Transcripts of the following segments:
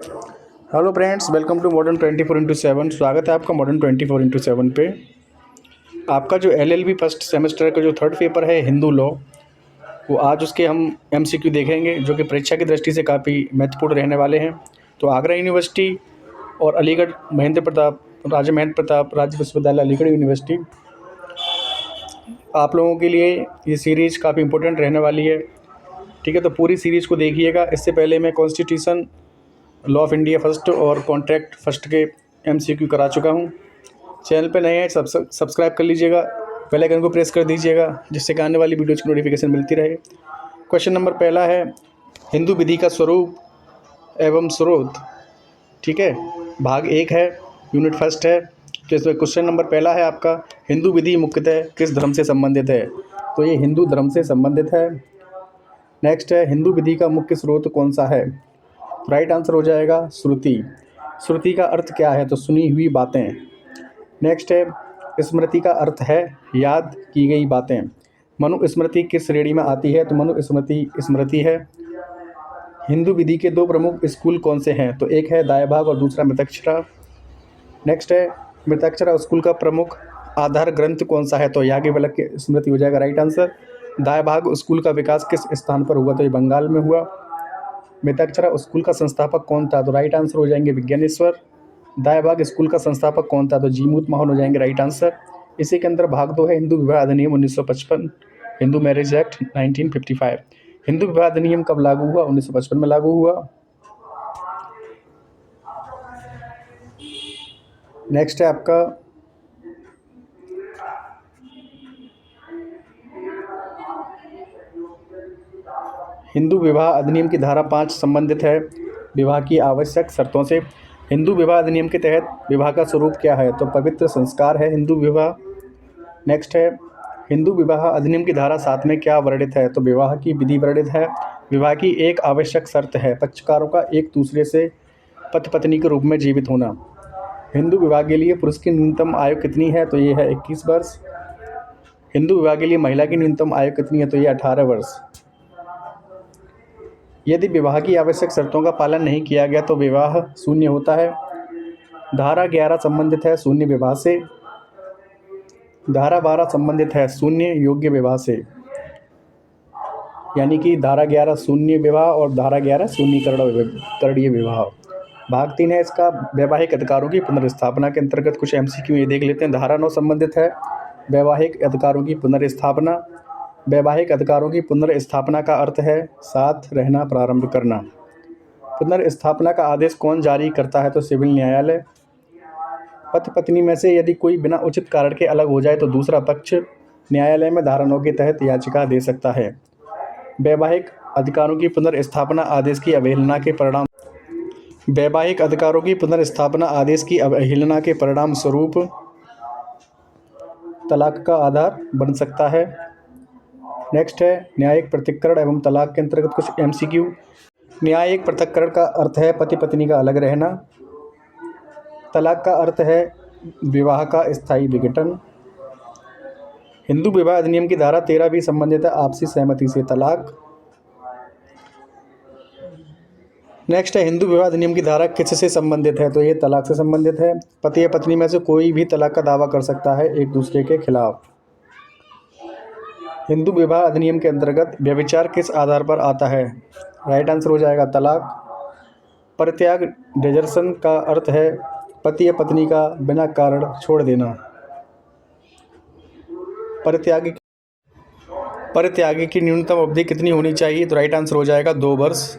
Hello friends, welcome to modern 24x7। स्वागत है आपका मॉडर्न 24x7 पे। आपका जो एलएलबी फर्स्ट सेमेस्टर का जो थर्ड पेपर है हिंदू लॉ, वो आज उसके हम एमसीक्यू देखेंगे जो कि परीक्षा की दृष्टि से काफ़ी महत्वपूर्ण रहने वाले हैं। तो आगरा यूनिवर्सिटी और अलीगढ़ राजा महेंद्र प्रताप राज्य विश्वविद्यालय अलीगढ़ यूनिवर्सिटी, आप लोगों के लिए ये सीरीज़ काफ़ी इंपॉर्टेंट रहने वाली है। ठीक है, तो पूरी सीरीज़ को देखिएगा। इससे पहले मैं constitution, law of India first और कॉन्ट्रैक्ट फर्स्ट के एमसीक्यू करा चुका हूँ। चैनल पे नए हैं, सब्सक्राइब कर लीजिएगा, बेल आइकन को प्रेस कर दीजिएगा, जिससे कि आने वाली वीडियोज़ की नोटिफिकेशन मिलती रहे। क्वेश्चन नंबर पहला है हिंदू विधि का स्वरूप एवं स्रोत। ठीक है, भाग 1 है, यूनिट फर्स्ट है। तो इसमें क्वेश्चन नंबर पहला है आपका, हिंदू विधि मुख्यतः किस धर्म से संबंधित है? तो ये हिंदू धर्म से संबंधित है। नेक्स्ट है, हिंदू विधि का मुख्य स्रोत कौन सा है? राइट आंसर हो जाएगा श्रुति। श्रुति का अर्थ क्या है? तो सुनी हुई बातें। नेक्स्ट है, स्मृति का अर्थ है याद की गई बातें। मनुस्मृति किस श्रेणी में आती है? तो मनुस्मृति स्मृति है। हिंदू विधि के 2 प्रमुख स्कूल कौन से हैं? तो एक है दायभाग और दूसरा मृतक्षरा। नेक्स्ट है, मृतक्षरा स्कूल का प्रमुख आधार ग्रंथ कौन सा है? तो याज्ञवल्क्य की स्मृति हो जाएगा राइट आंसर। दायभाग स्कूल का विकास किस स्थान पर हुआ? तो ये बंगाल में हुआ। मृतक्षरा स्कूल का संस्थापक कौन था? तो राइट आंसर हो जाएंगे विज्ञानेश्वर। दायभाग स्कूल का संस्थापक कौन था? तो जीमूत मोहन हो जाएंगे राइट आंसर। इसी के अंदर भाग 2 है, हिंदू विवाह अधिनियम 1955, हिंदू मैरिज एक्ट 1955। हिंदू विवाह अधिनियम कब लागू हुआ? 1955 में लागू हुआ। नेक्स्ट है आपका हिंदू विवाह अधिनियम की धारा 5 संबंधित है विवाह की आवश्यक शर्तों से। हिंदू विवाह अधिनियम के तहत विवाह का स्वरूप क्या है? तो पवित्र संस्कार है हिंदू विवाह। नेक्स्ट है, हिंदू विवाह अधिनियम की धारा 7 में क्या वर्णित है? तो विवाह की विधि वर्णित है। विवाह की एक आवश्यक शर्त है पक्षकारों का एक दूसरे से पति पत्नी के रूप में जीवित होना। हिंदू विवाह के लिए पुरुष की न्यूनतम आयु कितनी है? तो ये है 21 वर्ष। हिंदू विवाह के लिए महिला की न्यूनतम आयु कितनी है? तो ये 18 वर्ष। यदि विवाह की आवश्यक शर्तों का पालन नहीं किया गया तो विवाह शून्य होता है। धारा 11 संबंधित है शून्य विवाह से। धारा 12 संबंधित है शून्य योग्य विवाह से। यानी कि धारा 11 शून्य विवाह और धारा 11 शून्यकरणीय विवाह। भाग 3 है इसका, वैवाहिक अधिकारों की पुनर्स्थापना के अंतर्गत कुछ एमसीक्यू ये देख लेते हैं। धारा 9 संबंधित है वैवाहिक अधिकारों की पुनर्स्थापना। वैवाहिक अधिकारों की पुनर्स्थापना का अर्थ है साथ रहना प्रारंभ करना। पुनर्स्थापना का आदेश कौन जारी करता है? तो सिविल न्यायालय। पति पत्नी में से यदि कोई बिना उचित कारण के अलग हो जाए तो दूसरा पक्ष न्यायालय में धारा 9 के तहत याचिका दे सकता है। वैवाहिक अधिकारों की पुनर्स्थापना आदेश की अवहेलना के परिणाम वैवाहिक अधिकारों की पुनर्स्थापना आदेश की अवहेलना के परिणाम स्वरूप तलाक का आधार बन सकता है। नेक्स्ट है, न्यायिक पृथक्करण एवं तलाक के अंतर्गत कुछ एमसीक्यू। न्यायिक पृथक्करण का अर्थ है पति पत्नी का अलग रहना। तलाक का अर्थ है विवाह का स्थायी विघटन। हिंदू विवाह अधिनियम की धारा 13 भी संबंधित है आपसी सहमति से तलाक। नेक्स्ट है, हिंदू विवाह अधिनियम की धारा किससे संबंधित है? तो ये तलाक से संबंधित है। पति या पत्नी में से कोई भी तलाक का दावा कर सकता है एक दूसरे के खिलाफ। हिंदू विवाह अधिनियम के अंतर्गत व्यभिचार किस आधार पर आता है? राइट आंसर हो जाएगा तलाक। परित्याग डिजर्सन का अर्थ है पति या पत्नी का बिना कारण छोड़ देना। परित्यागी की न्यूनतम अवधि कितनी होनी चाहिए? तो राइट आंसर हो जाएगा 2 वर्ष।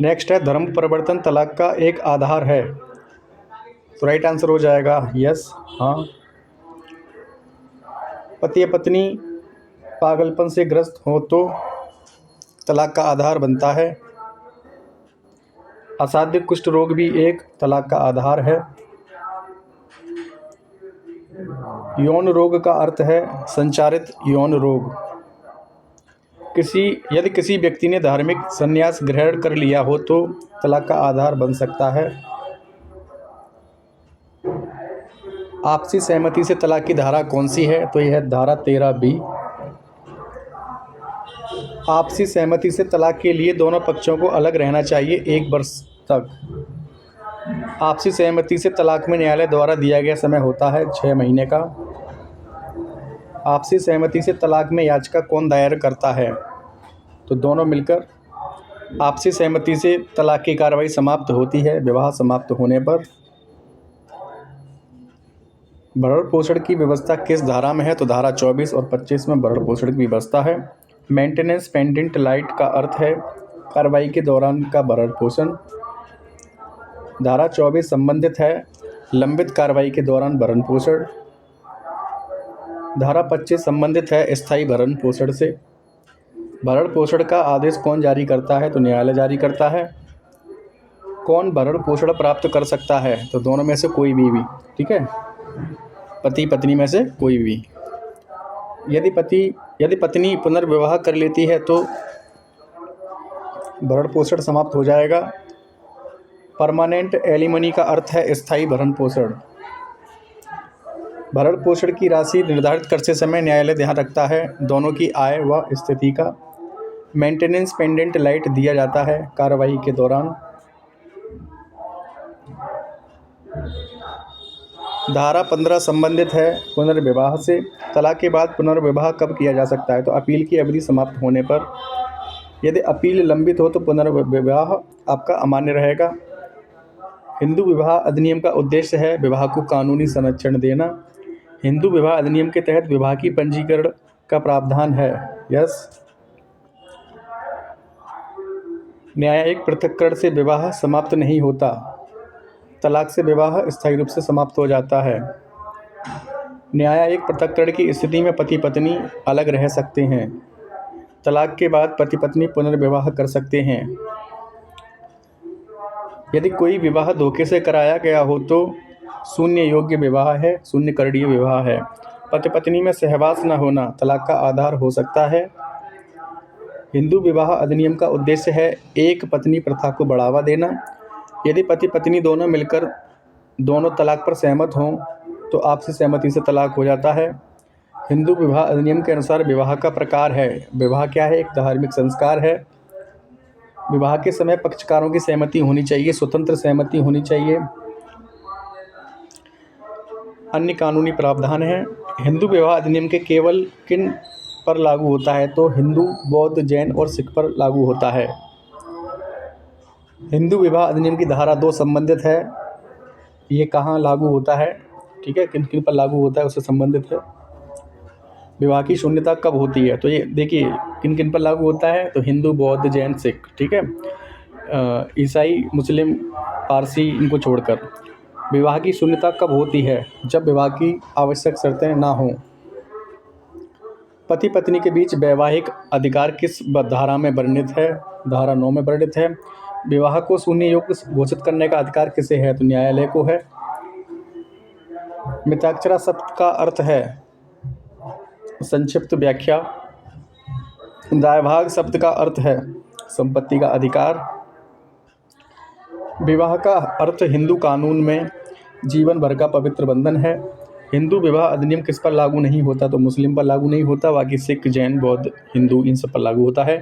नेक्स्ट है, धर्म परिवर्तन तलाक का एक आधार है। तो राइट आंसर हो जाएगा यस, हाँ। पति या पत्नी पागलपन से ग्रस्त हो तो तलाक का आधार बनता है। असाध्य कुष्ठ रोग भी एक तलाक का आधार है। यौन रोग का अर्थ है संचारित यौन रोग। यदि किसी व्यक्ति ने धार्मिक संन्यास ग्रहण कर लिया हो तो तलाक का आधार बन सकता है। आपसी सहमति से तलाक की धारा कौन सी है? तो यह है धारा 13B। आपसी सहमति से तलाक के लिए दोनों पक्षों को अलग रहना चाहिए 1 वर्ष तक। आपसी सहमति से तलाक में न्यायालय द्वारा दिया गया समय होता है 6 महीने का। आपसी सहमति से तलाक में याचिका कौन दायर करता है? तो दोनों मिलकर। आपसी सहमति से तलाक की कार्रवाई समाप्त होती है विवाह समाप्त होने पर। भरण पोषण की व्यवस्था किस धारा में है? तो धारा 24 और 25 में भरण पोषण की व्यवस्था है। मेंटेनेंस पेंडेंट लाइट का अर्थ है कार्रवाई के दौरान का भरण पोषण। धारा 24 संबंधित है लंबित कार्रवाई के दौरान भरण पोषण। धारा 25 संबंधित है स्थायी भरण पोषण से। भरण पोषण का आदेश कौन जारी करता है? तो न्यायालय जारी करता है। कौन भरण पोषण प्राप्त कर सकता है? तो दोनों में से कोई भी, ठीक है, पति पत्नी में से कोई भी। यदि पत्नी पुनर्विवाह कर लेती है तो भरण पोषण समाप्त हो जाएगा। परमानेंट एलिमनी का अर्थ है स्थायी भरण पोषण। भरण पोषण की राशि निर्धारित करते समय न्यायालय ध्यान रखता है दोनों की आय व स्थिति का। मेंटेनेंस पेंडेंट लाइट दिया जाता है कार्रवाई के दौरान। धारा 15 संबंधित है पुनर्विवाह से। तलाक के बाद पुनर्विवाह कब किया जा सकता है? तो अपील की अवधि समाप्त होने पर। यदि अपील लंबित हो तो पुनर्विवाह आपका अमान्य रहेगा। हिंदू विवाह अधिनियम का उद्देश्य है विवाह को कानूनी संरक्षण देना। हिंदू विवाह अधिनियम के तहत विवाह की पंजीकरण का प्रावधान है। यस। न्यायिक पृथक्करण से विवाह समाप्त नहीं होता। तलाक से विवाह स्थायी रूप से समाप्त हो जाता है। न्यायिक पृथक्करण की स्थिति में पति पत्नी अलग रह सकते हैं। तलाक के बाद पति पत्नी पुनर्विवाह कर सकते हैं। यदि कोई विवाह धोखे से कराया गया हो तो शून्य योग्य विवाह है, शून्य करणीय विवाह है। पति पत्नी में सहवास न होना तलाक का आधार हो सकता है। हिंदू विवाह अधिनियम का उद्देश्य है एक पत्नी प्रथा को बढ़ावा देना। यदि पति पत्नी दोनों मिलकर दोनों तलाक पर सहमत हों तो आपसी सहमति से तलाक हो जाता है। हिंदू विवाह अधिनियम के अनुसार विवाह का प्रकार है। विवाह क्या है? एक धार्मिक संस्कार है। विवाह के समय पक्षकारों की सहमति होनी चाहिए, स्वतंत्र सहमति होनी चाहिए। अन्य कानूनी प्रावधान है। हिंदू विवाह अधिनियम के केवल किन पर लागू होता है? तो हिंदू, बौद्ध, जैन और सिख पर लागू होता है। हिंदू विवाह अधिनियम की धारा 2 संबंधित है। ये कहाँ लागू होता है, ठीक है, किन किन पर लागू होता है उससे संबंधित है। विवाह की शून्यता कब होती है? तो ये देखिए किन किन पर लागू होता है। तो हिंदू, बौद्ध, जैन, सिख, ठीक है, ईसाई, मुस्लिम, पारसी, इनको छोड़कर। विवाह की शून्यता कब होती है? जब विवाह की आवश्यक शर्तें ना हों। पति पत्नी के बीच वैवाहिक अधिकार किस धारा में वर्णित है? धारा 9 में वर्णित है। विवाह को शून्य योग्य घोषित करने का अधिकार किसे है? तो न्यायालय को है। मिताक्षरा शब्द का अर्थ है, संक्षिप्त व्याख्या। दायभाग शब्द का अर्थ है संपत्ति का अधिकार। विवाह का अर्थ हिंदू कानून में जीवन भर का पवित्र बंधन है। हिंदू विवाह अधिनियम किस पर लागू नहीं होता? तो मुस्लिम पर लागू नहीं होता, बाकी सिख, जैन, बौद्ध, हिंदू इन सब पर लागू होता है।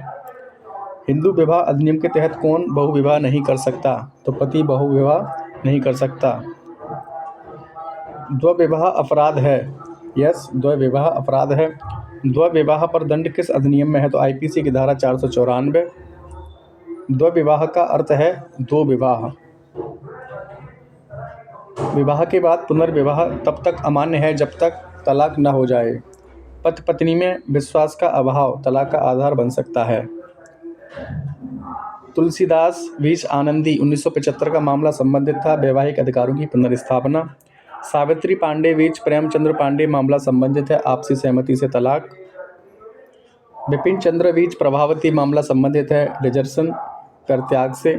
हिंदू विवाह अधिनियम के तहत कौन बहुविवाह नहीं कर सकता? तो पति बहुविवाह नहीं कर सकता। द्वविवाह अपराध है। यस, द्वविवाह अपराध है। द्वविवाह पर दंड किस अधिनियम में है? तो आईपीसी की धारा 494। द्वविवाह का अर्थ है दो विवाह। विवाह के बाद पुनर्विवाह तब तक अमान्य है जब तक तलाक न हो जाए। पति पत्नी में विश्वास का अभाव तलाक का आधार बन सकता है। तुलसीदास बीच आनंदी 1975 का मामला संबंधित था वैवाहिक अधिकारों की पुनर्स्थापना। सावित्री पांडे बीच प्रेमचंद्र पांडे मामला संबंधित है आपसी सहमति से तलाक। बिपिन चंद्र बीच प्रभावती मामला संबंधित है डिजर्सन परित्याग से।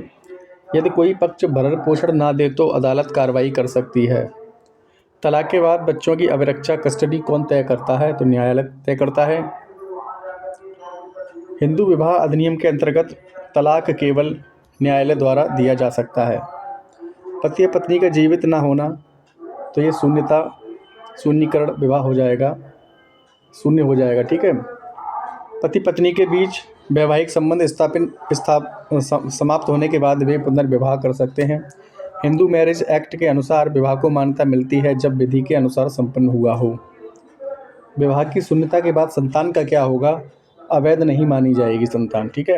यदि कोई पक्ष भरण पोषण ना दे तो अदालत कार्रवाई कर सकती है। तलाक के बाद बच्चों की अभिरक्षा कस्टडी कौन तय करता है? तो न्यायालय तय करता है। हिंदू विवाह अधिनियम के अंतर्गत तलाक केवल न्यायालय द्वारा दिया जा सकता है। पति या पत्नी का जीवित ना होना तो ये शून्यकरण विवाह हो जाएगा, शून्य हो जाएगा, ठीक है। पति पत्नी के बीच वैवाहिक संबंध समाप्त होने के बाद वे पुनर्विवाह कर सकते हैं। हिंदू मैरिज एक्ट के अनुसार विवाह को मान्यता मिलती है जब विधि के अनुसार संपन्न हुआ हो। विवाह की शून्यता के बाद संतान का क्या होगा? अवैध नहीं मानी जाएगी संतान, ठीक है।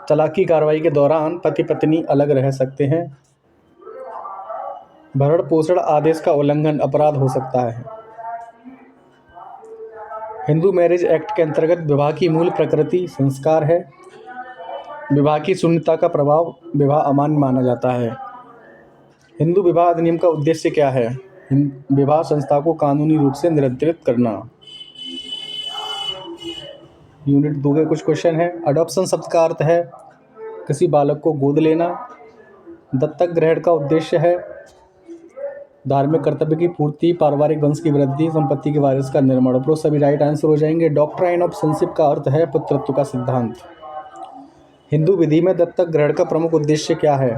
तलाक की कार्रवाई के दौरान पति पत्नी अलग रह सकते हैं। भरण पोषण आदेश का उल्लंघन अपराध हो सकता है। हिंदू मैरिज एक्ट के अंतर्गत विवाह की मूल प्रकृति संस्कार है। विवाह की शून्यता का प्रभाव विवाह अमान्य माना जाता है। हिंदू विवाह अधिनियम का उद्देश्य क्या है? विवाह संस्था को कानूनी रूप से नियंत्रित करना। यूनिट 2 के कुछ क्वेश्चन है। अडॉप्शन शब्द का अर्थ है किसी बालक को गोद लेना। दत्तक ग्रहण का उद्देश्य है धार्मिक कर्तव्य की पूर्ति, पारिवारिक वंश की वृद्धि, संपत्ति के वारिस का निर्माण। उपरोक्त सभी राइट आंसर हो जाएंगे। डॉक्ट्राइन ऑफ सनशिप का अर्थ है पुत्रत्व का सिद्धांत। हिंदू विधि में दत्तक ग्रहण का प्रमुख उद्देश्य क्या है?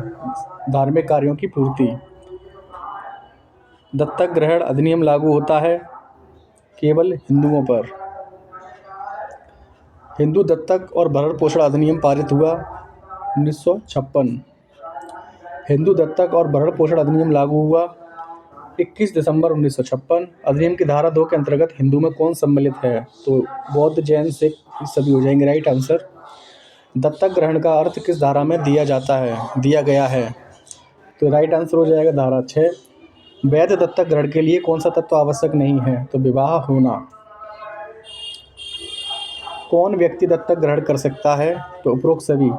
धार्मिक कार्यों की पूर्ति। दत्तक ग्रहण अधिनियम लागू होता है केवल हिंदुओं पर। हिंदू दत्तक और भरण पोषण अधिनियम पारित हुआ 1956। हिंदू दत्तक और भरण पोषण अधिनियम लागू हुआ 21 दिसंबर 1956। अधिनियम की धारा 2 के अंतर्गत हिंदू में कौन सम्मिलित है? तो बौद्ध, जैन, सिख सभी हो जाएंगे राइट आंसर। दत्तक ग्रहण का अर्थ किस धारा में दिया गया है? तो राइट आंसर हो जाएगा धारा 6। वैध दत्तक ग्रहण के लिए कौन सा तत्व आवश्यक नहीं है? तो विवाह होना। कौन व्यक्ति दत्तक ग्रहण कर सकता है? तो उपरोक्त सभी।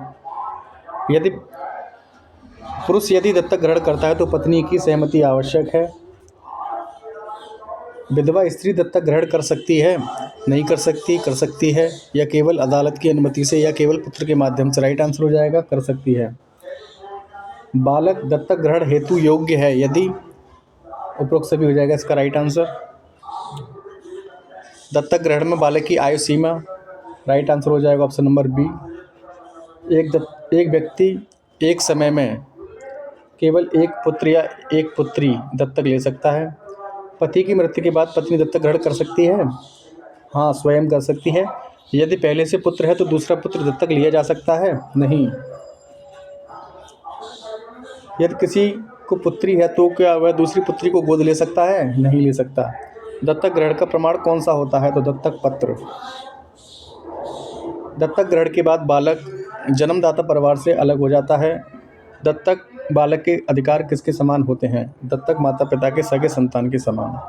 पुरुष यदि दत्तक ग्रहण करता है तो पत्नी की सहमति आवश्यक है। विधवा स्त्री दत्तक ग्रहण कर सकती है? नहीं कर सकती, कर सकती है, या केवल अदालत की अनुमति से या केवल पुत्र के माध्यम से। राइट आंसर हो जाएगा कर सकती है। बालक दत्तक ग्रहण हेतु योग्य है यदि। उपरोक्त सभी हो जाएगा इसका राइट आंसर। दत्तक ग्रहण में बालक की आयु सीमा। राइट आंसर हो जाएगा ऑप्शन नंबर बी। एक व्यक्ति एक समय में केवल एक पुत्र या एक पुत्री दत्तक ले सकता है। पति की मृत्यु के बाद पत्नी दत्तक ग्रहण कर सकती है? हाँ, स्वयं कर सकती है। यदि पहले से पुत्र है तो दूसरा पुत्र दत्तक लिया जा सकता है? नहीं। यदि किसी को पुत्री है तो क्या वह दूसरी पुत्री को गोद ले सकता है? नहीं ले सकता। दत्तक ग्रहण का प्रमाण कौन सा होता है? तो दत्तक पत्र। दत्तक ग्रहण के बाद बालक जन्मदाता परिवार से अलग हो जाता है। दत्तक बालक के अधिकार किसके समान होते हैं? दत्तक माता पिता के सगे संतान के समान।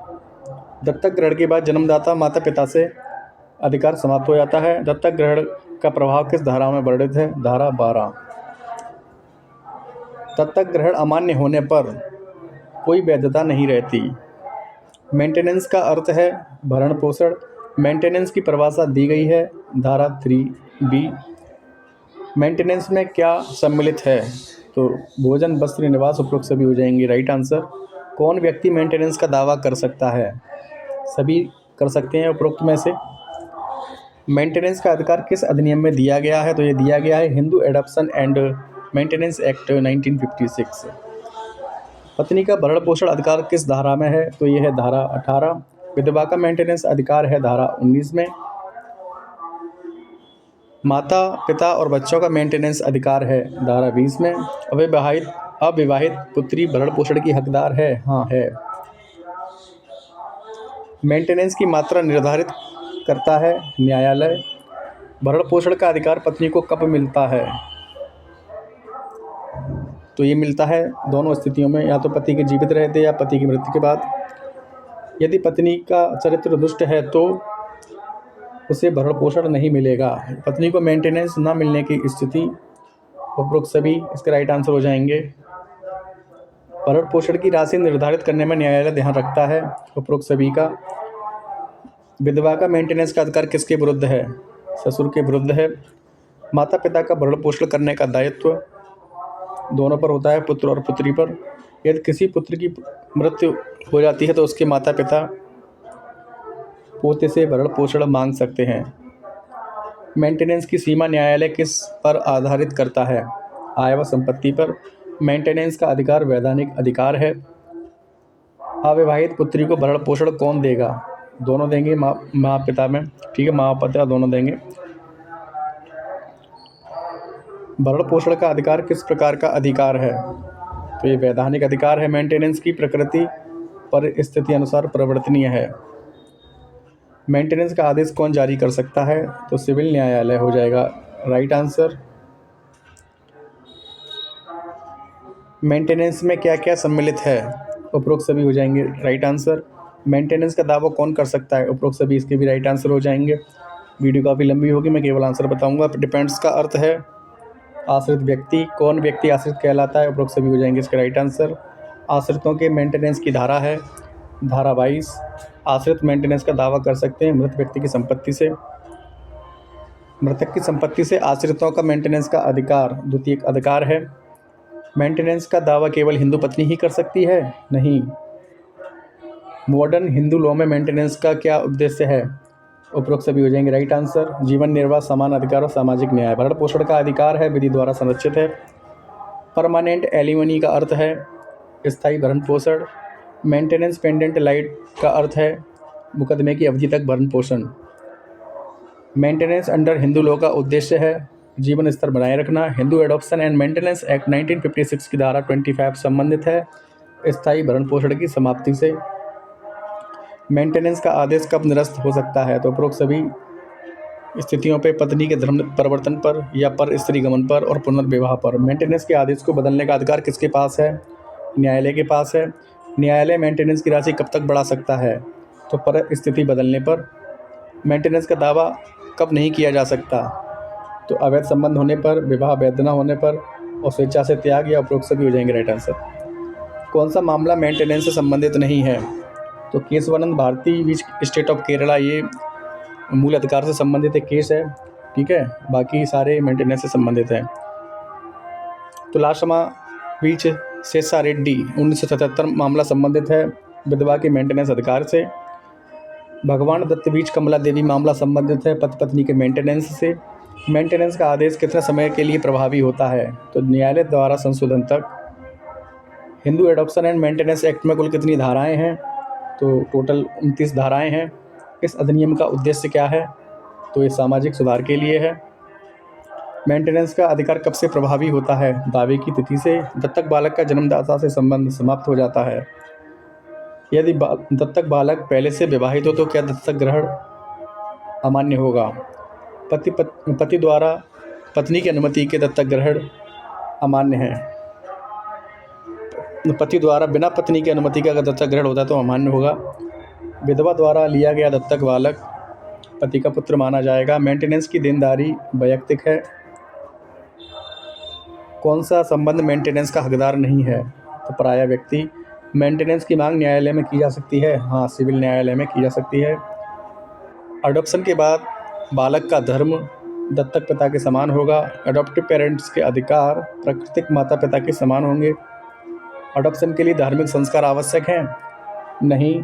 दत्तक ग्रहण के बाद जन्मदाता माता पिता से अधिकार समाप्त हो जाता है। दत्तक ग्रहण का प्रभाव किस धारा में वर्णित है? धारा 12। दत्तक ग्रहण अमान्य होने पर कोई वैधता नहीं रहती। मेंटेनेंस का अर्थ है भरण पोषण। मेंटेनेंस की परिभाषा दी गई है धारा 3B। मेंटेनेंस में क्या सम्मिलित है? तो भोजन, वस्त्र, निवास। उपरोक्त सभी हो जाएंगे राइट आंसर। कौन व्यक्ति मेंटेनेंस का दावा कर सकता है? सभी कर सकते हैं उपरोक्त में से। मेंटेनेंस का अधिकार किस अधिनियम में दिया गया है? तो ये दिया गया है Hindu adoption and maintenance act 1956। पत्नी का भरण पोषण अधिकार किस धारा में है? तो ये है धारा 18। विधवा का मेंटेनेंस अधिकार है धारा 19 में। माता पिता और बच्चों का मेंटेनेंस अधिकार है धारा 20 में। अविवाहित पुत्री भरण पोषण की हकदार है? हाँ, है। मेंटेनेंस की मात्रा निर्धारित करता है न्यायालय। भरण पोषण का अधिकार पत्नी को कब मिलता है? तो ये मिलता है दोनों स्थितियों में, या तो पति के जीवित रहते या पति की मृत्यु के बाद। यदि पत्नी का चरित्र दुष्ट है तो उसे भरण पोषण नहीं मिलेगा। पत्नी को मेंटेनेंस ना मिलने की स्थिति। उपरोक्त सभी इसके राइट आंसर हो जाएंगे। भरण पोषण की राशि निर्धारित करने में न्यायालय ध्यान रखता है। उपरोक्त सभी का। विधवा का मेंटेनेंस का अधिकार किसके विरुद्ध है? ससुर के विरुद्ध है। माता पिता का भरण पोषण करने का दायित्व दोनों पर होता है, पुत्र और पुत्री पर। यदि किसी पुत्र की मृत्यु हो जाती है तो उसके माता पिता पोते से भरण पोषण मांग सकते हैं। मेंटेनेंस की सीमा न्यायालय किस पर आधारित करता है? आय व संपत्ति पर। मेंटेनेंस का अधिकार वैधानिक अधिकार है। अविवाहित पुत्री को भरण पोषण कौन देगा? दोनों देंगे, माँ पिता में, ठीक है, माँ पिता दोनों देंगे। भरण पोषण का अधिकार किस प्रकार का अधिकार है? तो ये वैधानिक अधिकार है। मेंटेनेंस की प्रकृति परिस्थिति अनुसार परिवर्तनीय है। मेंटेनेंस का आदेश कौन जारी कर सकता है? तो सिविल न्यायालय हो जाएगा राइट आंसर। मेंटेनेंस में क्या क्या सम्मिलित है? उपरोक्त सभी हो जाएंगे राइट आंसर। मेंटेनेंस का दावा कौन कर सकता है? उपरोक्त सभी इसके भी राइट आंसर हो जाएंगे। वीडियो काफ़ी लंबी होगी, मैं केवल आंसर बताऊंगा। डिपेंड्स का अर्थ है आश्रित व्यक्ति। कौन व्यक्ति आश्रित कहलाता है? उपरोक्त सभी हो जाएंगे इसका राइट आंसर। आश्रितों के मेंटेनेंस की धारा है धारा 22। आश्रित मेंटेनेंस का दावा कर सकते हैं मृत व्यक्ति की संपत्ति से। मृतक की संपत्ति से आश्रितों का मेंटेनेंस का अधिकार द्वितीयक अधिकार है। मेंटेनेंस का दावा केवल हिंदू पत्नी ही कर सकती है? नहीं। मॉडर्न हिंदू लॉ में मेंटेनेंस का क्या उद्देश्य है? उपरोक्त सभी हो जाएंगे राइट आंसर। जीवन निर्वाह, समान अधिकार और सामाजिक न्याय। भरण पोषण का अधिकार है, विधि द्वारा संरक्षित है। परमानेंट एलिमनी का अर्थ है स्थायी भरण पोषण। मेंटेनेंस पेंडेंट लाइट का अर्थ है मुकदमे की अवधि तक भरण पोषण। मेंटेनेंस अंडर हिंदू लॉ का उद्देश्य है जीवन स्तर बनाए रखना। Hindu adoption and maintenance act 1956 की धारा 25 संबंधित है स्थायी भरण पोषण की समाप्ति से। मेंटेनेंस का आदेश कब निरस्त हो सकता है? तो उपरोक्त सभी स्थितियों पर पत्नी के धर्म परिवर्तन पर या पर स्त्री गमन पर और पुनर्विवाह पर। मेंटेनेंस के आदेश को बदलने का अधिकार किसके पास है? न्यायालय के पास है। न्यायालय मेंटेनेंस की राशि कब तक बढ़ा सकता है? तो पर स्थिति बदलने पर। मेंटेनेंस का दावा कब नहीं किया जा सकता? तो अवैध संबंध होने पर, विवाह वैध न होने पर और स्वेच्छा से त्याग या उपरोक्त सभी हो जाएंगे राइट आंसर। कौन सा मामला मेंटेनेंस से संबंधित नहीं है? तो Keshavananda Bharati which state of Kerala, ये मूल अधिकार से संबंधित एक केस है, ठीक है। बाकी सारे मेंटेनेंस से संबंधित हैं। तो लाशमा बीच शेषा रेड्डी 1977 मामला संबंधित है विधवा के मेंटेनेंस अधिकार से। भगवान दत्त बीच कमला देवी मामला संबंधित है पति पत्नी के मेंटेनेंस से। मेंटेनेंस का आदेश कितने समय के लिए प्रभावी होता है? तो न्यायालय द्वारा संशोधन तक। Hindu adoption and maintenance act में कुल कितनी धाराएं हैं? तो टोटल 29 धाराएं हैं। इस अधिनियम का उद्देश्य क्या है? तो ये सामाजिक सुधार के लिए है। मेंटेनेंस का अधिकार कब से प्रभावी होता है? दावे की तिथि से। दत्तक बालक का जन्मदाता से संबंध समाप्त हो जाता है। यदि दत्तक बालक पहले से विवाहित हो तो क्या दत्तक ग्रहण अमान्य होगा? पति द्वारा पत्नी की अनुमति के दत्तक ग्रहण अमान्य है। पति द्वारा बिना पत्नी की अनुमति का अगर दत्तक ग्रहण होता है तो अमान्य होगा। विधवा द्वारा लिया गया दत्तक बालक पति का पुत्र माना जाएगा। मेंटेनेंस की देनदारी वैयक्तिक है। कौन सा संबंध मेंटेनेंस का हकदार नहीं है? तो पराया व्यक्ति। मेंटेनेंस की मांग न्यायालय में की जा सकती है? हाँ, सिविल न्यायालय में की जा सकती है। अडॉप्शन के बाद बालक का धर्म दत्तक पिता के समान होगा। अडॉप्टिव पेरेंट्स के अधिकार प्राकृतिक माता पिता के समान होंगे। अडॉप्शन के लिए धार्मिक संस्कार आवश्यक हैं? नहीं।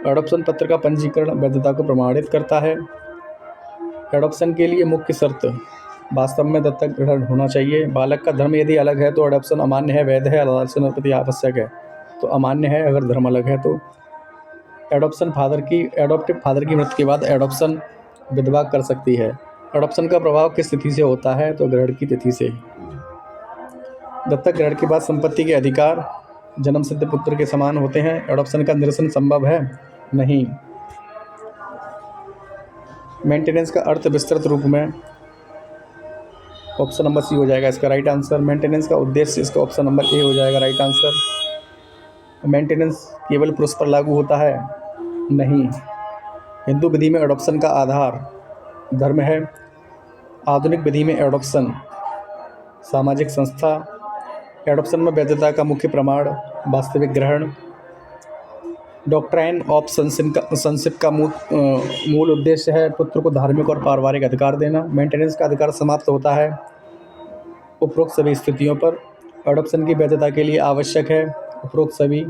अडॉप्शन पत्र का पंजीकरण वैधता को प्रमाणित करता है। अडॉप्शन के लिए मुख्य शर्त वास्तव में दत्तक ग्रहण होना चाहिए। बालक का धर्म यदि अलग है तो अडॉप्शन अमान्य है, वैध है, अडॉप्शन अनुमति आवश्यक है। तो अमान्य है अगर धर्म अलग है तो। एडॉप्टिव फादर की मृत्यु के बाद एडॉप्शन विधवा कर सकती है। एडॉप्शन का प्रभाव किस तिथि से होता है? तो ग्रहण की तिथि से। दत्तक ग्रहण के बाद संपत्ति के अधिकार जन्म सिद्ध पुत्र के समान होते हैं। एडॉप्शन का निरसन संभव है? नहीं। मेंटेनेंस का अर्थ विस्तृत रूप में ऑप्शन नंबर सी हो जाएगा इसका राइट आंसर। मेंटेनेंस का उद्देश्य इसका ऑप्शन नंबर ए हो जाएगा राइट आंसर। मेंटेनेंस केवल पुरुष पर लागू होता है? नहीं। हिंदू विधि में एडॉप्शन का आधार धर्म है। आधुनिक विधि में एडॉप्शन सामाजिक संस्था। एडॉप्शन में वैधता का मुख्य प्रमाण वास्तविक ग्रहण। डॉक्ट्राइन ऑफ संशिप का मूल उद्देश्य है पुत्र को धार्मिक और पारिवारिक अधिकार देना। मेंटेनेंस का अधिकार समाप्त होता है उपरोक्त सभी स्थितियों पर। एडॉप्शन की वैधता के लिए आवश्यक है उपरोक्त सभी।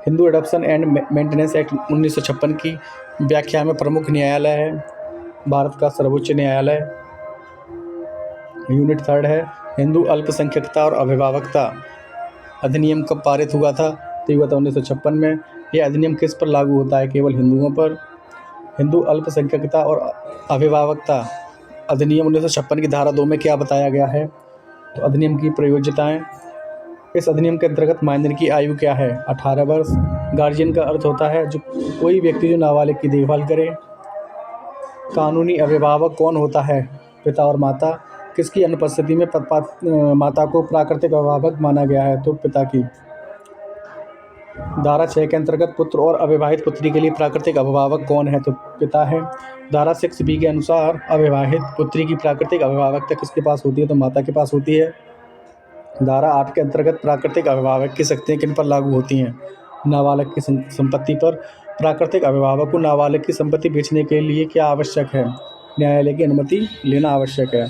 Hindu adoption and maintenance act 1956 की व्याख्या में प्रमुख न्यायालय है भारत का सर्वोच्च न्यायालय। यूनिट 3 है। हिंदू अल्पसंख्यकता और अभिभावकता अधिनियम कब पारित हुआ था? तो हुआ था 1956 में। यह अधिनियम किस पर लागू होता है? केवल हिंदुओं पर। हिंदू अल्पसंख्यकता और अभिभावकता अधिनियम 1956 की धारा 2 में क्या बताया गया है? तो अधिनियम की प्रयोज्यताएं। इस अधिनियम के अंतर्गत माइनर की आयु क्या है? 18 वर्ष। गार्जियन का अर्थ होता है जो कोई व्यक्ति जो नाबालिग की देखभाल करे। कानूनी अभिभावक कौन होता है? पिता और माता। किसकी अनुपस्थिति में माता को प्राकृतिक अभिभावक माना गया है? तो पिता की। धारा 6 के अंतर्गत पुत्र और अविवाहित पुत्री के लिए प्राकृतिक अभिभावक कौन है? तो पिता है। धारा 6B के अनुसार अविवाहित पुत्री की प्राकृतिक अभिभावकता किसके पास होती है? तो माता के पास होती है। धारा 8 के अंतर्गत प्राकृतिक अभिभावक की शक्तियाँ किन पर लागू होती हैं? नाबालग की संपत्ति पर। प्राकृतिक अभिभावक को नाबालग की संपत्ति बेचने के लिए क्या आवश्यक है? न्यायालय की अनुमति लेना आवश्यक है।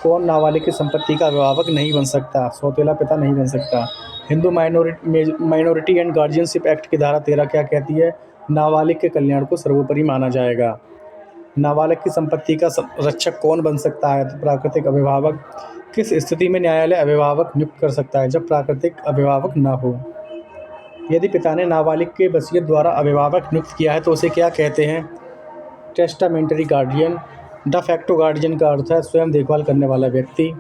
कौन नाबालिग की संपत्ति का अभिभावक नहीं बन सकता? सौतेला पिता नहीं बन सकता। Hindu minority and guardianship act की धारा 13 क्या कहती है? नाबालिग के कल्याण को सर्वोपरि माना जाएगा। नाबालिग की संपत्ति का रक्षक कौन बन सकता है? तो प्राकृतिक अभिभावक। किस स्थिति में न्यायालय अभिभावक नियुक्त कर सकता है? जब प्राकृतिक अभिभावक न हो। यदि पिता ने नाबालिग के वसीयत द्वारा अभिभावक नियुक्त किया है तो उसे क्या कहते हैं? Testamentary guardian. ड फैक्टो गार्डियन का अर्थ है स्वयं देखभाल करने वाला व्यक्ति।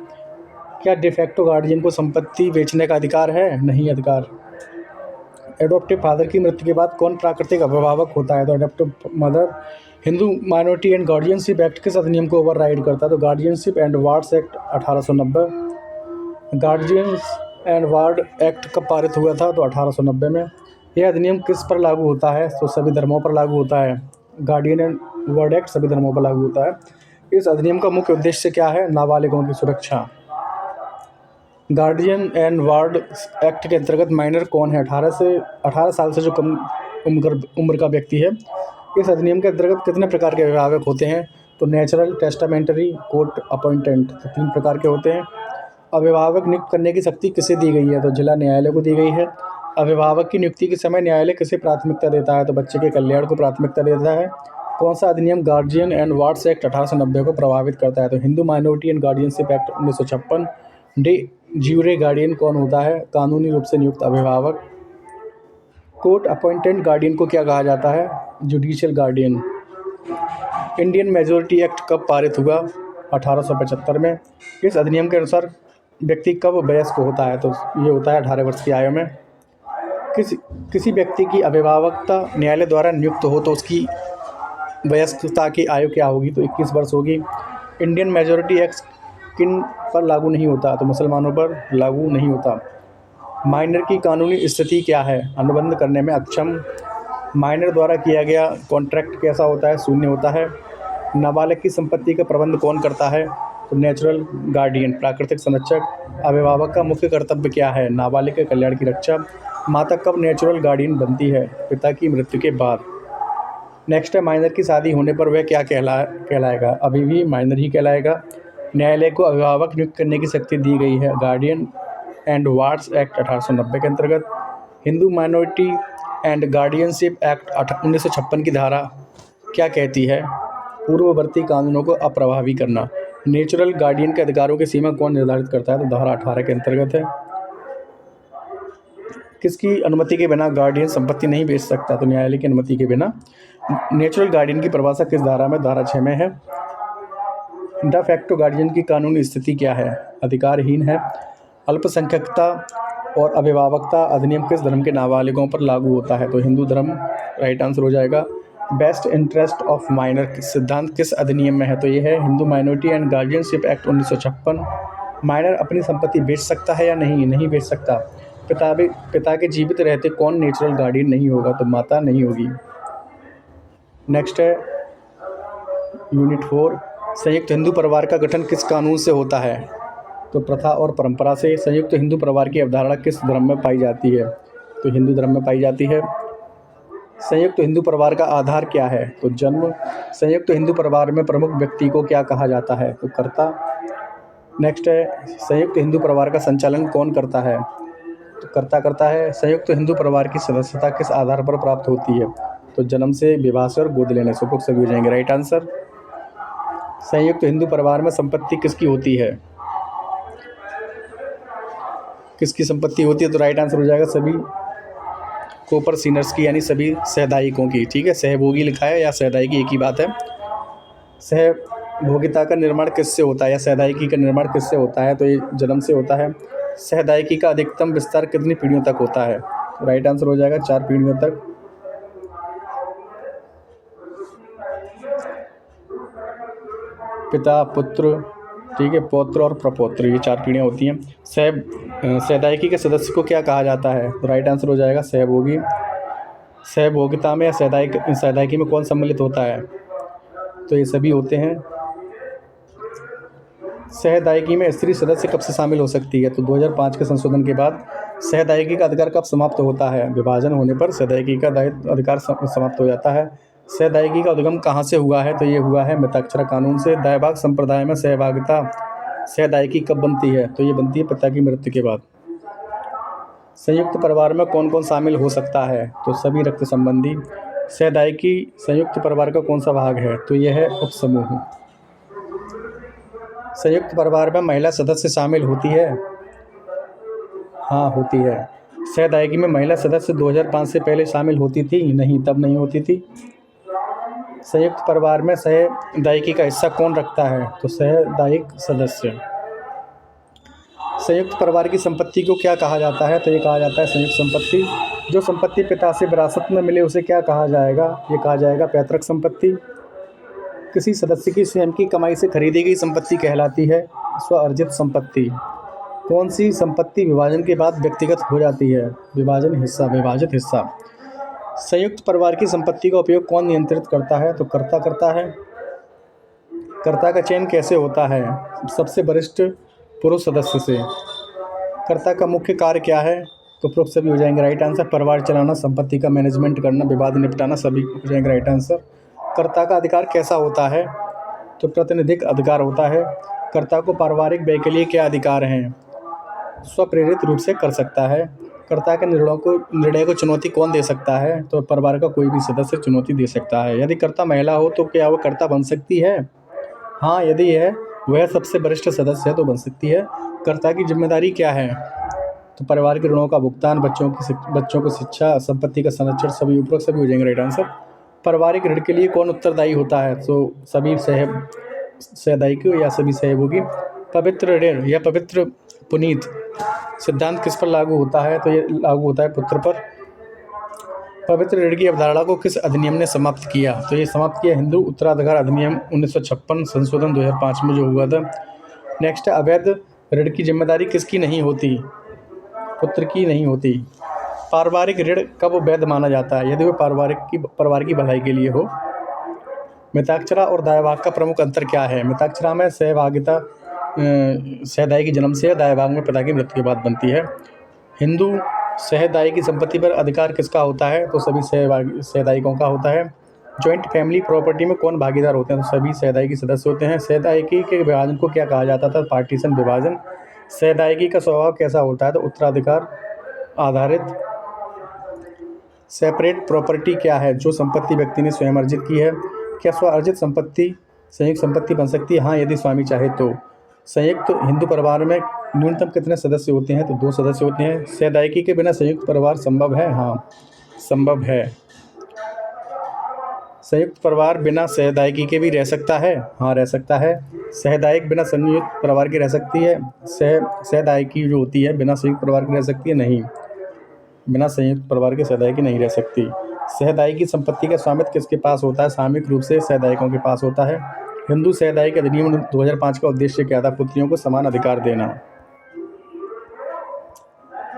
क्या डिफैक्टो गार्डियन को संपत्ति बेचने का अधिकार है? नहीं अधिकार। एडॉप्टिव फादर की मृत्यु के बाद कौन प्राकृतिक अभिभावक होता है? तो adoptive mother. Hindu minority and guardianship Act किस अधिनियम को ओवरराइड करता है? तो Guardianship and Wards Act 1890। Guardians and Ward Act कब पारित हुआ था? तो 1890 में। यह अधिनियम किस पर लागू होता है? तो सभी धर्मों पर लागू होता है। गार्डियन एंड वार्ड एक्ट सभी धर्मों पर लागू होता है। इस अधिनियम का मुख्य उद्देश्य क्या है? नाबालिगों की सुरक्षा। गार्डियन एंड वार्ड एक्ट के अंतर्गत माइनर कौन है? 18 साल से जो कम उम्र का व्यक्ति है। इस अधिनियम के अंतर्गत कितने प्रकार के अभिभावक होते हैं? तो नेचुरल, टेस्टामेंटरी, कोर्ट अपॉइंटेंट। तो 3 प्रकार के होते हैं। अभिभावक नियुक्त करने की शक्ति किसे दी गई है? तो जिला न्यायालय को दी गई है। अभिभावक की नियुक्ति के समय न्यायालय किसे प्राथमिकता देता है? तो बच्चे के कल्याण को प्राथमिकता देता है। कौन सा अधिनियम गार्जियन एंड वार्ड्स एक्ट 1890 को प्रभावित करता है? तो Hindu minority and guardianship act 1956। De jure guardian कौन होता है? कानूनी रूप से नियुक्त अभिभावक। कोर्ट अपॉइंटेड गार्डियन को क्या कहा जाता है? Judicial guardian. Indian majority act कब पारित हुआ? 1875 में। इस अधिनियम के अनुसार व्यक्ति कब वयस्क होता है? तो ये होता है 18 वर्ष की आयु में। किसी व्यक्ति की अभिभावकता न्यायालय द्वारा नियुक्त हो तो उसकी वयस्कता की आयु क्या होगी? तो 21 वर्ष होगी। इंडियन मेजोरिटी एक्ट किन पर लागू नहीं होता? तो मुसलमानों पर लागू नहीं होता। माइनर की कानूनी स्थिति क्या है? अनुबंध करने में अक्षम। माइनर द्वारा किया गया कॉन्ट्रैक्ट कैसा होता है? शून्य होता है। नाबालिग की संपत्ति का प्रबंध कौन करता है? तो नेचुरल गार्डियन, प्राकृतिक संरक्षक। अभिभावक का मुख्य कर्तव्य क्या है? नाबालिग के कल्याण की रक्षा। माता कब नेचुरल गार्डियन बनती है? पिता की मृत्यु के बाद। नेक्स्ट है माइनर की शादी होने पर वह क्या कहलाएगा? अभी भी माइनर ही कहलाएगा। न्यायालय को अभिभावक नियुक्त करने की शक्ति दी गई है गार्डियन एंड वार्ड्स एक्ट 1890 के अंतर्गत। Hindu minority and guardianship act 1956 की धारा क्या कहती है? पूर्ववर्ती कानूनों को अप्रभावी करना। नेचुरल गार्डियन के अधिकारों की सीमा कौन निर्धारित करता है? तो धारा 18 के अंतर्गत है। किसकी अनुमति के बिना गार्डियन संपत्ति नहीं बेच सकता? तो न्यायालय की अनुमति के बिना। नेचुरल गार्डियन की परिभाषा किस धारा में? धारा 6 में है। ड फैक्टो गार्डियन की कानूनी स्थिति क्या है? अधिकारहीन है। अल्पसंख्यकता और अभिभावकता अधिनियम किस धर्म के नाबालिगों पर लागू होता है? तो हिंदू धर्म राइट आंसर हो जाएगा। बेस्ट इंटरेस्ट ऑफ माइनर सिद्धांत किस अधिनियम में है? तो ये है Hindu minority and guardianship act 1956। Minor अपनी संपत्ति बेच सकता है या नहीं? नहीं बेच सकता। पिता के जीवित रहते कौन नेचुरल गार्डियन नहीं होगा? तो माता नहीं होगी। नेक्स्ट है यूनिट 4। संयुक्त हिंदू परिवार का गठन किस कानून से होता है? तो प्रथा और परंपरा से। संयुक्त हिंदू परिवार की अवधारणा किस धर्म में पाई जाती है? तो हिंदू धर्म में पाई जाती है। संयुक्त हिंदू परिवार का आधार क्या है? तो जन्म। संयुक्त हिंदू परिवार में प्रमुख व्यक्ति को क्या कहा जाता है? तो कर्ता। नेक्स्ट है संयुक्त हिंदू परिवार का संचालन कौन करता है? तो कर्ता करता है। संयुक्त हिंदू परिवार की सदस्यता किस आधार पर प्राप्त होती है? तो जन्म से, विवाह से और गोद लेने से। उपयुक्त सभी हो जाएंगे राइट आंसर। संयुक्त हिंदू परिवार में संपत्ति किसकी होती है? किसकी संपत्ति होती है? तो राइट आंसर हो जाएगा सभी कोपर सीनर्स की, यानी सभी सहदायिकों की। ठीक है, सहभोगी लिखा है या सहदायिकी एक ही बात है। भोगिता का निर्माण किससे होता है या सहदायिकी का निर्माण किससे होता है? तो ये जन्म से होता है। सहदायिकी का अधिकतम विस्तार कितनी पीढ़ियों तक होता है? राइट आंसर हो जाएगा 4 पीढ़ियों तक। पिता, पुत्र, ठीक है, पौत्र और प्रपौत्र, ये 4 पीढ़ियाँ होती हैं। सहदायिकी के सदस्य को क्या कहा जाता है? तो राइट आंसर हो जाएगा सहभोगी। सहभोगिता में या सहदायिकी में कौन सम्मिलित होता है? तो ये सभी होते हैं। सहदायिकी में स्त्री सदस्य कब से शामिल हो सकती है? तो 2005 के संशोधन के बाद सहदायिकी का अधिकार कब समाप्त होता है? विभाजन होने पर सहदायिकी का अधिकार समाप्त हो जाता है। सहदायिकी का उद्गम कहाँ से हुआ है? तो ये हुआ है मिताक्षरा कानून से। दायभाग संप्रदाय में सहभागिता सहदायिकी कब बनती है? तो ये बनती है पिता की मृत्यु के बाद। संयुक्त परिवार में कौन कौन शामिल हो सकता है? तो सभी रक्त संबंधी। सहदायिकी संयुक्त परिवार का कौन सा भाग है? तो यह है उपसमूह। संयुक्त परिवार में महिला सदस्य शामिल होती है? हाँ, होती है। सहदायिकी में महिला सदस्य 2005 से पहले शामिल होती थी? नहीं, तब नहीं होती थी। संयुक्त परिवार में सहदायिकी का हिस्सा कौन रखता है? तो सहदायिक सदस्य। संयुक्त परिवार की संपत्ति को क्या कहा जाता है? तो ये कहा जाता है संयुक्त संपत्ति। जो संपत्ति पिता से विरासत में मिले उसे क्या कहा जाएगा? ये कहा जाएगा पैतृक संपत्ति। किसी सदस्य की स्वयं की कमाई से खरीदी गई संपत्ति कहलाती है स्व अर्जित संपत्ति। कौन सी संपत्ति विभाजन के बाद व्यक्तिगत हो जाती है? विभाजित हिस्सा। संयुक्त परिवार की संपत्ति का उपयोग कौन नियंत्रित करता है? तो कर्ता करता है। कर्ता का चयन कैसे होता है? सबसे वरिष्ठ पुरुष सदस्य से। कर्ता का मुख्य कार्य क्या है? तो उपरोक्त सभी हो जाएंगे राइट आंसर। परिवार चलाना, संपत्ति का मैनेजमेंट करना, विवाद निपटाना, सभी हो जाएंगे राइट आंसर। कर्ता का अधिकार कैसा होता है? तो प्रातिनिधिक अधिकार होता है। कर्ता को पारिवारिक व्यय के लिए क्या अधिकार हैं? स्वप्रेरित रूप से कर सकता है। कर्ता के निर्णय को चुनौती कौन दे सकता है? तो परिवार का कोई भी सदस्य चुनौती दे सकता है। यदि कर्ता महिला हो तो क्या वह कर्ता बन सकती है? हाँ, यदि वह सबसे वरिष्ठ सदस्य है तो बन सकती है। कर्ता की जिम्मेदारी क्या है? तो परिवार के ऋणों का भुगतान, बच्चों को शिक्षा, संपत्ति का संरक्षण, सभी उपरोक्त सभी हो जाएंगे राइट आंसर। पारिवारिक ऋण के लिए कौन उत्तरदायी होता है? तो सभी सहदायिकी या सभी सहयोगी। पवित्र ऋण या पवित्र पुनीत सिद्धांत किस पर लागू होता है? तो ये लागू होता है पुत्र पर। पवित्र ऋण की अवधारणा को किस अधिनियम ने समाप्त किया? तो ये समाप्त किया हिंदू उत्तराधिकार अधिनियम 1956 संशोधन 2005 में जो हुआ था। नेक्स्ट है अवैध ऋण की जिम्मेदारी किसकी नहीं होती? पुत्र की नहीं होती। पारिवारिक ऋण कब वैध माना जाता है? यदि वह परिवार की भलाई के लिए हो। मिताक्षरा और दायभाग का प्रमुख अंतर क्या है? मिताक्षरा में सहभागिता सहदायिकी जन्म से है, दायभाग में पिता की मृत्यु के बाद बनती है। हिंदू सहदायिकी संपत्ति पर अधिकार किसका होता है? तो सभी सहदायिकों का होता है। जॉइंट फैमिली प्रॉपर्टी में कौन भागीदार होते हैं? तो सभी सहदायिकी सदस्य होते हैं। सहदायिकी के विभाजन को क्या कहा जाता था? पार्टीशन, विभाजन। सहदायिकी का स्वभाव कैसा होता है? तो उत्तराधिकार आधारित। सेपरेट प्रॉपर्टी क्या है? जो संपत्ति व्यक्ति ने स्वयं अर्जित की है। क्या स्व अर्जित संपत्ति संयुक्त संपत्ति बन सकती है? हाँ, यदि स्वामी चाहे तो। संयुक्त हिंदू परिवार में न्यूनतम कितने सदस्य होते हैं? तो 2 सदस्य होते हैं। सहदायिकी के बिना संयुक्त परिवार संभव है? हाँ, संभव है। संयुक्त परिवार बिना सहदायिकी के भी रह सकता है? हाँ, रह सकता है। सहदायिक बिना संयुक्त परिवार की रह सकती है? सहदायिकी जो होती है बिना संयुक्त परिवार की रह सकती है? नहीं, बिना संयुक्त परिवार के सहदायिकी नहीं रह सकती। सहदायिकी संपत्ति का स्वामित्व किसके पास होता है? सामूहिक रूप से सहदायिकों के पास होता है। हिंदू सहदायिकी अधिनियम 2005 का उद्देश्य क्या था? पुत्रियों को समान अधिकार देना।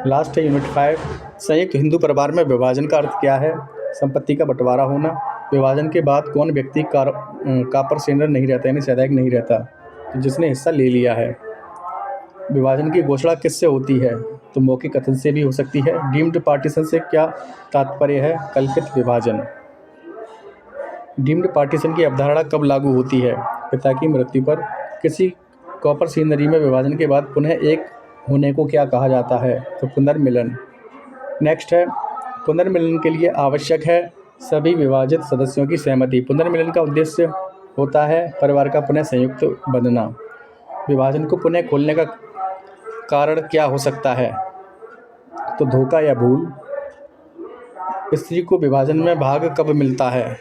लास्ट है यूनिट 5। संयुक्त हिंदू परिवार में विभाजन का अर्थ क्या है? संपत्ति का बंटवारा होना। विभाजन के बाद कौन व्यक्ति कापर सेंडर नहीं रहता, यानी सहदायिक नहीं रहता? तो जिसने हिस्सा ले लिया है। विभाजन की घोषणा किससे होती है? तो मौखिक कथन से भी हो सकती है। डीम्ड पार्टीशन से क्या तात्पर्य है? कल्पित विभाजन। डीम्ड पार्टीशन की अवधारणा कब लागू होती है? पिता की मृत्यु पर। किसी कॉपर सीनरी में विभाजन के बाद पुनः एक होने को क्या कहा जाता है? तो पुनर्मिलन। नेक्स्ट है पुनर्मिलन के लिए आवश्यक है सभी विभाजित सदस्यों की सहमति। पुनर्मिलन का उद्देश्य होता है परिवार का पुनः संयुक्त बनना। विभाजन को पुनः खोलने का कारण क्या हो सकता है? तो धोखा या भूल। स्त्री को विभाजन में भाग कब मिलता है?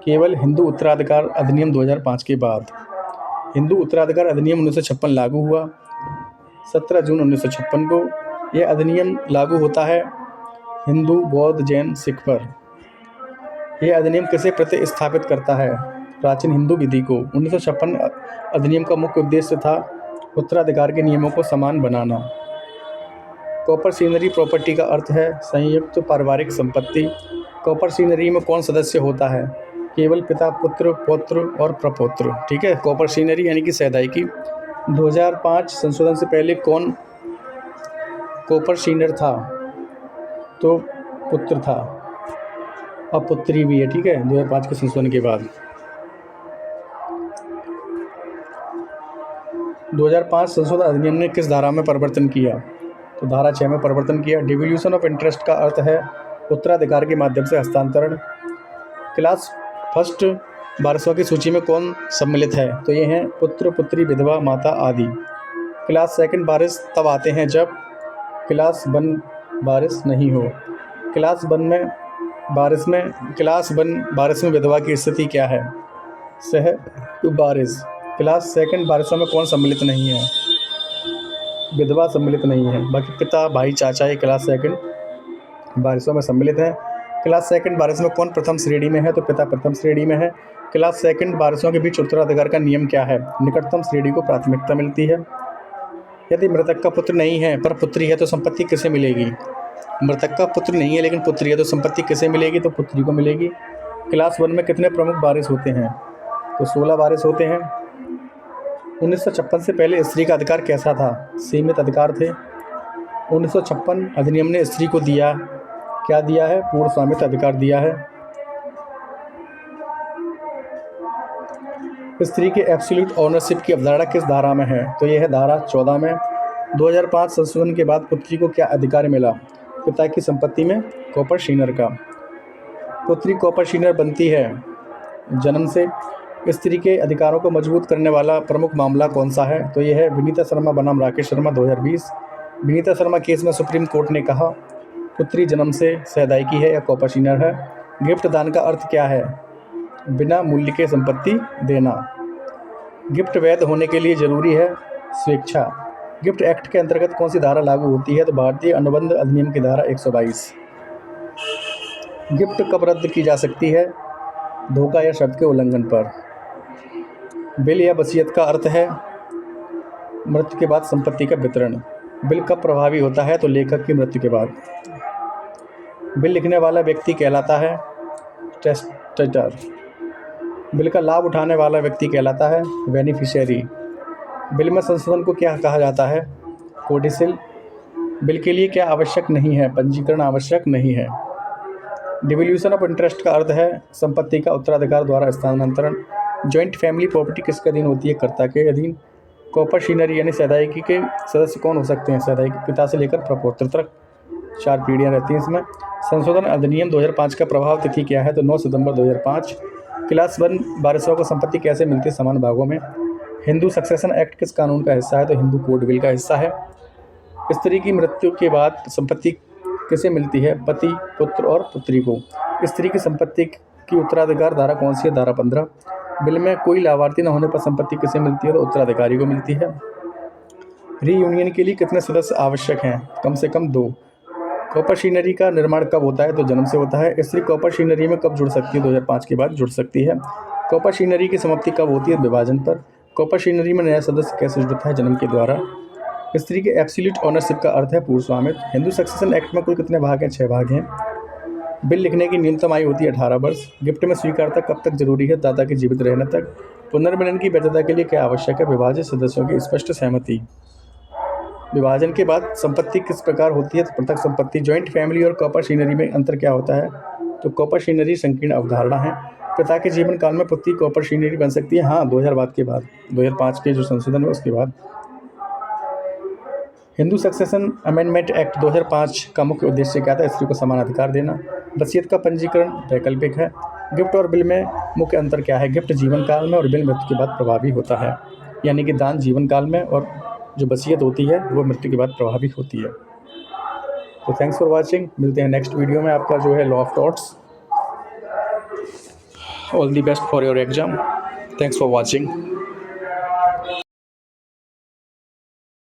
केवल हिंदू उत्तराधिकार अधिनियम 2005 के बाद। हिंदू उत्तराधिकार अधिनियम 1956 लागू हुआ 17 जून 1956 को। यह अधिनियम लागू होता है हिंदू, बौद्ध, जैन, सिख पर। यह अधिनियम किसे प्रतिस्थापित करता है? प्राचीन हिंदू विधि को। 1956 अधिनियम का मुख्य उद्देश्य था उत्तराधिकार के नियमों को समान बनाना। कॉर्पोरेशनरी प्रॉपर्टी का अर्थ है संयुक्त पारिवारिक संपत्ति। कॉर्पोरेशनरी में कौन सदस्य होता है? केवल पिता, पुत्र, पौत्र और प्रपौत्र। ठीक है, कॉर्पोरेशनरी यानी कि सहदायिकी। 2005 संशोधन से पहले कौन कॉर्पोरेशनर था? तो पुत्र था, अब पुत्री भी है। ठीक है, 2005 के संशोधन के बाद। 2005 संशोधन अधिनियम ने किस धारा में परिवर्तन किया? तो धारा 6 में परिवर्तन किया। डिवोल्यूशन ऑफ इंटरेस्ट का अर्थ है उत्तराधिकार के माध्यम से हस्तांतरण। क्लास फर्स्ट वारिसों की सूची में कौन सम्मिलित है? तो ये हैं पुत्र, पुत्री, विधवा, माता आदि। क्लास सेकंड वारिस तब आते हैं जब क्लास वन वारिस नहीं हो। क्लास वन वारिस में विधवा की स्थिति क्या है? सह वारिस। क्लास सेकंड वारिसों में कौन सम्मिलित नहीं है? विधवा सम्मिलित नहीं है। बाकी पिता, भाई, चाचा ये क्लास सेकंड वारिसों में सम्मिलित है। क्लास सेकंड वारिस में कौन प्रथम श्रेणी में है? तो पिता प्रथम श्रेणी में है। क्लास सेकंड वारिसों के बीच उत्तराधिकार का नियम क्या है? निकटतम श्रेणी को प्राथमिकता मिलती है। यदि मृतक का पुत्र नहीं है पर पुत्री है तो संपत्ति किसे मिलेगी? मृतक का पुत्र नहीं है लेकिन पुत्री है तो संपत्ति किसे मिलेगी? तो पुत्री को मिलेगी। क्लास वन में कितने प्रमुख वारिस होते हैं? तो 16 वारिस होते हैं। 1956 से पहले स्त्री का अधिकार कैसा था? सीमित अधिकार थे। 1956 अधिनियम ने स्त्री को क्या दिया है? पूर्ण स्वामित्व अधिकार दिया है। स्त्री के एब्सोल्यूट ओनरशिप की अवधारणा किस धारा में है? तो यह है धारा 14 में। 2005 संशोधन के बाद पुत्री को क्या अधिकार मिला? पिता की संपत्ति में कॉर्पोरेशनर का। पुत्री कॉर्पोरेशनर बनती है जन्म से। स्त्री के अधिकारों को मजबूत करने वाला प्रमुख मामला कौन सा है? तो यह है विनीता शर्मा बनाम राकेश शर्मा 2020। विनीता शर्मा केस में सुप्रीम कोर्ट ने कहा पुत्री जन्म से सहदायिकी है या कॉर्पोरेशनर है। गिफ्ट दान का अर्थ क्या है? बिना मूल्य के संपत्ति देना। गिफ्ट वैध होने के लिए जरूरी है स्वेच्छा। गिफ्ट एक्ट के अंतर्गत कौन सी धारा लागू होती है? तो भारतीय अनुबंध अधिनियम की धारा 122। गिफ्ट कब रद्द की जा सकती है? धोखा या शर्त के उल्लंघन पर। बिल या वसीयत का अर्थ है मृत्यु के बाद संपत्ति का वितरण। बिल कब प्रभावी होता है? तो लेखक की मृत्यु के बाद। बिल लिखने वाला व्यक्ति कहलाता है टेस्टेटर। बिल का लाभ उठाने वाला व्यक्ति कहलाता है बेनिफिशियरी। बिल में संशोधन को क्या कहा जाता है? कोडिसिल। बिल के लिए क्या आवश्यक नहीं है? पंजीकरण आवश्यक नहीं है। डिवोल्यूशन ऑफ इंटरेस्ट का अर्थ है संपत्ति का उत्तराधिकार द्वारा स्थानांतरण। जॉइंट फैमिली प्रॉपर्टी किसके अधीन होती है? कर्ता के अधीन। कॉर्पोरेशनरी यानी सहदायिकी के सदस्य कौन हो सकते हैं? सहदायिकी पिता से लेकर प्रपौत्र तक 4 पीढ़ियाँ रहती हैं इसमें। संशोधन अधिनियम 2005 का प्रभाव तिथि क्या है? तो 9 सितंबर 2005। क्लास वन वारिसों को संपत्ति कैसे मिलती है? समान भागों में। हिंदू सक्सेशन एक्ट किस कानून का हिस्सा है? तो हिंदू कोड बिल का हिस्सा है। स्त्री की मृत्यु के बाद संपत्ति किसे मिलती है? पति, पुत्र और पुत्री को। स्त्री की संपत्ति की उत्तराधिकार धारा कौन सी है? धारा 15। बिल में कोई लाभार्थी न होने पर संपत्ति किसे मिलती है? तो उत्तराधिकारी को मिलती है। रीयूनियन के लिए कितने सदस्य आवश्यक हैं? कम से कम 2। कॉर्पोरेशनरी का निर्माण कब होता है? तो जन्म से होता है। स्त्री कॉर्पोरेशनरी में कब जुड़ सकती है? 2005 के बाद जुड़ सकती है। कॉर्पोरेशनरी की समाप्ति कब होती है? विभाजन पर। कॉर्पोरेशनरी में नया सदस्य कैसे जुड़ता है? जन्म के द्वारा। स्त्री के एब्सोल्यूट ओनरशिप का अर्थ है पूर्ण स्वामित्व। हिंदू सक्सेशन एक्ट में कुल कितने भाग हैं? 6 भाग हैं। बिल लिखने की न्यूनतम आयु होती है 18 वर्ष। गिफ्ट में स्वीकारता कब तक जरूरी है? दाता के जीवित रहने तक। पुनर्मिलन की वैधता के लिए क्या आवश्यक है? विभाजित सदस्यों की स्पष्ट सहमति। विभाजन के बाद संपत्ति किस प्रकार होती है? तो पृथक संपत्ति। जॉइंट फैमिली और कॉर्पोरेशनरी में अंतर क्या होता है? तो कॉर्पोरेशनरी संकीर्ण अवधारणा है। पिता के जीवन काल में पुत्री कॉर्पोरेशनरी बन सकती है। हाँ, 2000 के बाद, 2005 के जो संशोधन है उसके बाद। हिंदू सक्सेशन अमेंडमेंट एक्ट 2005 का मुख्य उद्देश्य क्या था? स्त्री को समान अधिकार देना। वसीयत का पंजीकरण वैकल्पिक है। गिफ्ट और बिल में मुख्य अंतर क्या है? गिफ्ट जीवन काल में और बिल मृत्यु के बाद प्रभावी होता है। यानी कि दान जीवन काल में और जो वसीयत होती है वो मृत्यु के बाद प्रभावी होती है। तो थैंक्स फॉर वॉचिंग। मिलते हैं नेक्स्ट वीडियो में। आपका जो है law of torts. All the best for your exam. Thanks for watching.